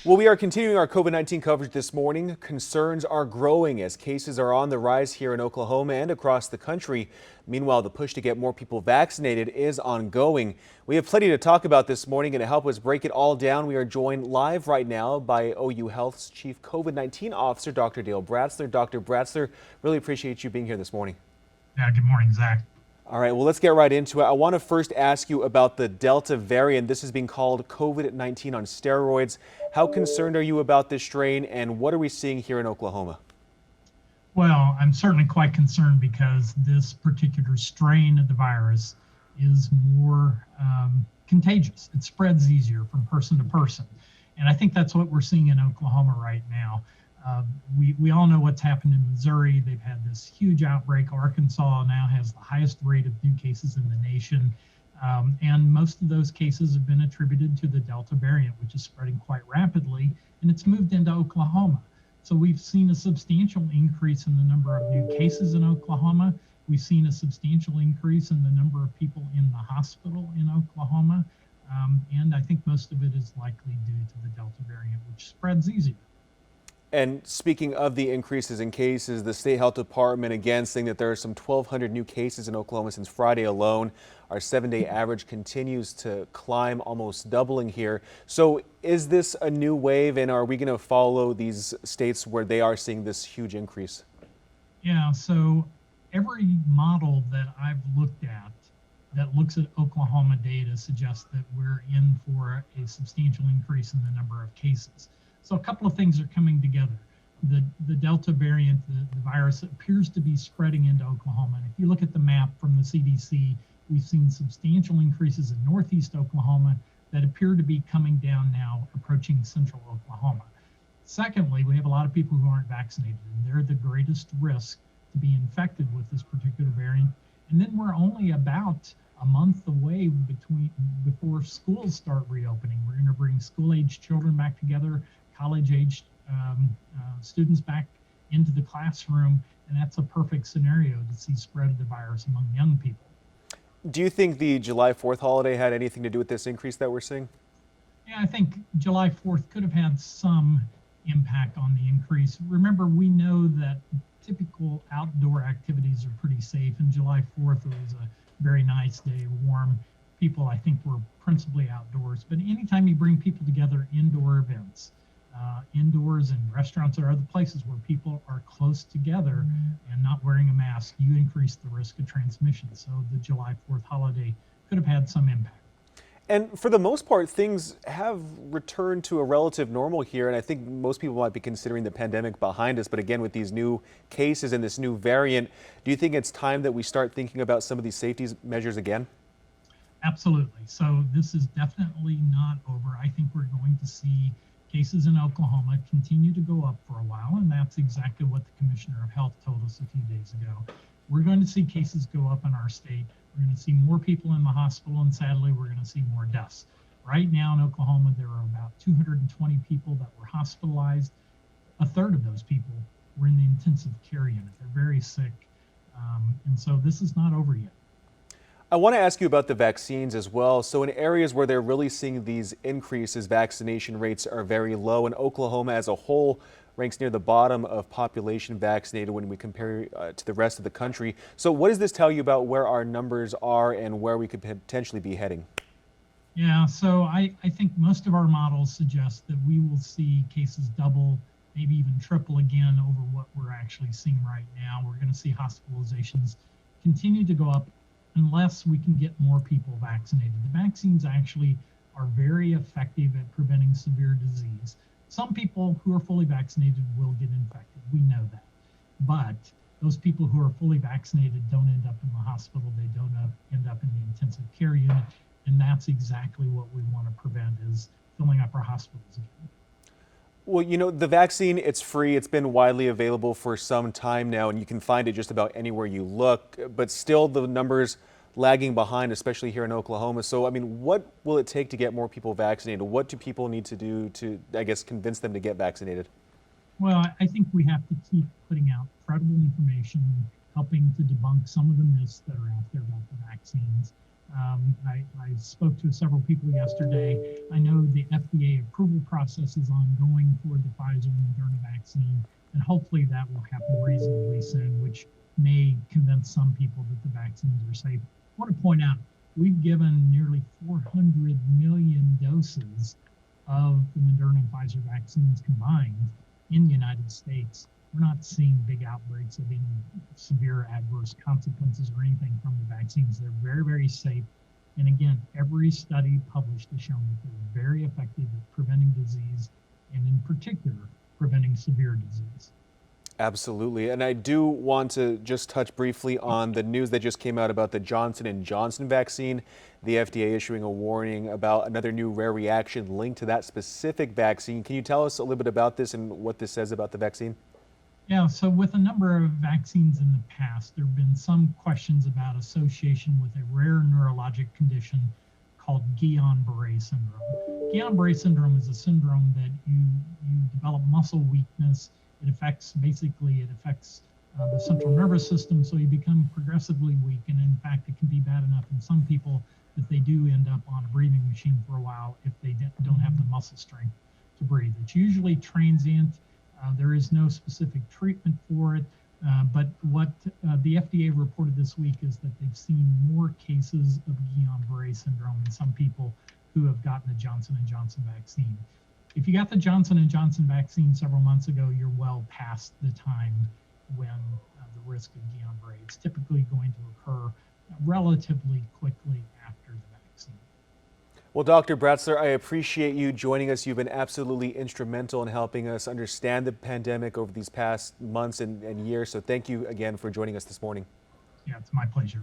Well, we are continuing our COVID-19 coverage this morning. Concerns are growing as cases are on the rise here in Oklahoma and across the country. Meanwhile, the push to get more people vaccinated is ongoing. We have plenty to talk about this morning, and to help us break it all down, we are joined live right now by OU Health's Chief COVID-19 Officer, Dr. Dale Bratzler. Dr. Bratzler, really appreciate you being here this morning. Yeah, good morning, Zach. All right, well, let's get right into it. I want to first ask you about the Delta variant. This is being called COVID-19 on steroids. How concerned are you about this strain, and what are we seeing here in Oklahoma? Well, I'm certainly quite concerned because this particular strain of the virus is more contagious. It spreads easier from person to person. And I think that's what we're seeing in Oklahoma right now. We all know what's happened in Missouri. They've had this huge outbreak. Arkansas now has the highest rate of new cases in the nation. And most of those cases have been attributed to the Delta variant, which is spreading quite rapidly, and it's moved into Oklahoma. So we've seen a substantial increase in the number of new cases in Oklahoma. We've seen a substantial increase in the number of people in the hospital in Oklahoma. And I think most of it is likely due to the Delta variant, which spreads easier. And speaking of the increases in cases, the state health department again saying that there are some 1,200 new cases in Oklahoma since Friday alone. Our 7-day average continues to climb, almost doubling here. So is this a new wave, and are we going to follow these states where they are seeing this huge increase? Yeah, so every model that I've looked at that looks at Oklahoma data suggests that we're in for a substantial increase in the number of cases. So a couple of things are coming together. The Delta variant, the virus appears to be spreading into Oklahoma. And if you look at the map from the CDC, we've seen substantial increases in northeast Oklahoma that appear to be coming down now, approaching central Oklahoma. Secondly, we have a lot of people who aren't vaccinated, and they're the greatest risk to be infected with this particular variant. And then we're only about a month away before schools start reopening. We're going to bring school-aged children back together, college-aged students back into the classroom, and that's a perfect scenario to see spread of the virus among young people. Do you think the July 4th holiday had anything to do with this increase that we're seeing? Yeah, I think July 4th could have had some impact on the increase. Remember, we know that typical outdoor activities are pretty safe, and July 4th was a very nice day, warm. People, I think, were principally outdoors. But anytime you bring people together, indoor events, indoors and restaurants or other places where people are close together and not wearing a mask, you increase the risk of transmission. So the July 4th holiday could have had some impact. And for the most part, things have returned to a relative normal here. And I think most people might be considering the pandemic behind us. But again, with these new cases and this new variant, do you think it's time that we start thinking about some of these safety measures again? Absolutely. So this is definitely not over. I think we're going to see cases in Oklahoma continue to go up for a while, and that's exactly what the Commissioner of Health told us a few days ago. We're going to see cases go up in our state. We're going to see more people in the hospital, and sadly, we're going to see more deaths. Right now in Oklahoma, there are about 220 people that were hospitalized. A third of those people were in the intensive care unit. They're very sick, and so this is not over yet. I want to ask you about the vaccines as well. So in areas where they're really seeing these increases, vaccination rates are very low, and Oklahoma as a whole ranks near the bottom of population vaccinated when we compare to the rest of the country. So what does this tell you about where our numbers are and where we could potentially be heading? Yeah, so I think most of our models suggest that we will see cases double, maybe even triple again over what we're actually seeing right now. We're going to see hospitalizations continue to go up unless we can get more people vaccinated. The vaccines actually are very effective at preventing severe disease. Some people who are fully vaccinated will get infected. We know that. But those people who are fully vaccinated don't end up in the hospital. They don't end up in the intensive care unit. And that's exactly what we want to prevent, is filling up our hospitals again. Well, you know, the vaccine, it's free. It's been widely available for some time now, and you can find it just about anywhere you look. But still, the numbers lagging behind, especially here in Oklahoma. So, I mean, what will it take to get more people vaccinated? What do people need to do to, I guess, convince them to get vaccinated? Well, I think we have to keep putting out credible information, helping to debunk some of the myths that are out there about the vaccines. I spoke to several people yesterday. I know the FDA FDA approval process is ongoing for the Pfizer and Moderna vaccine, and hopefully that will happen reasonably soon, which may convince some people that the vaccines are safe. I want to point out, we've given nearly 400 million doses of the Moderna and Pfizer vaccines combined in the United States. We're not seeing big outbreaks of any severe adverse consequences or anything from the vaccines. They're very, very safe. And again, every study published has shown that they're very effective at preventing disease, and in particular, preventing severe disease. Absolutely. And I do want to just touch briefly on the news that just came out about the Johnson & Johnson vaccine, the FDA issuing a warning about another new rare reaction linked to that specific vaccine. Can you tell us a little bit about this and what this says about the vaccine? Yeah, so with a number of vaccines in the past, there have been some questions about association with a rare neurologic condition called Guillain-Barré syndrome. Guillain-Barré syndrome is a syndrome that you develop muscle weakness. It affects the central nervous system, so you become progressively weak. And in fact, it can be bad enough in some people that they do end up on a breathing machine for a while if they don't have the muscle strength to breathe. It's usually transient. There is no specific treatment for it, but what the FDA reported this week is that they've seen more cases of Guillain-Barré syndrome in some people who have gotten the Johnson & Johnson vaccine. If you got the Johnson & Johnson vaccine several months ago, you're well past the time when the risk of Guillain-Barré. It's typically going to occur relatively quickly after the vaccine. Well, Dr. Bratzler, I appreciate you joining us. You've been absolutely instrumental in helping us understand the pandemic over these past months and years. So thank you again for joining us this morning. Yeah, it's my pleasure.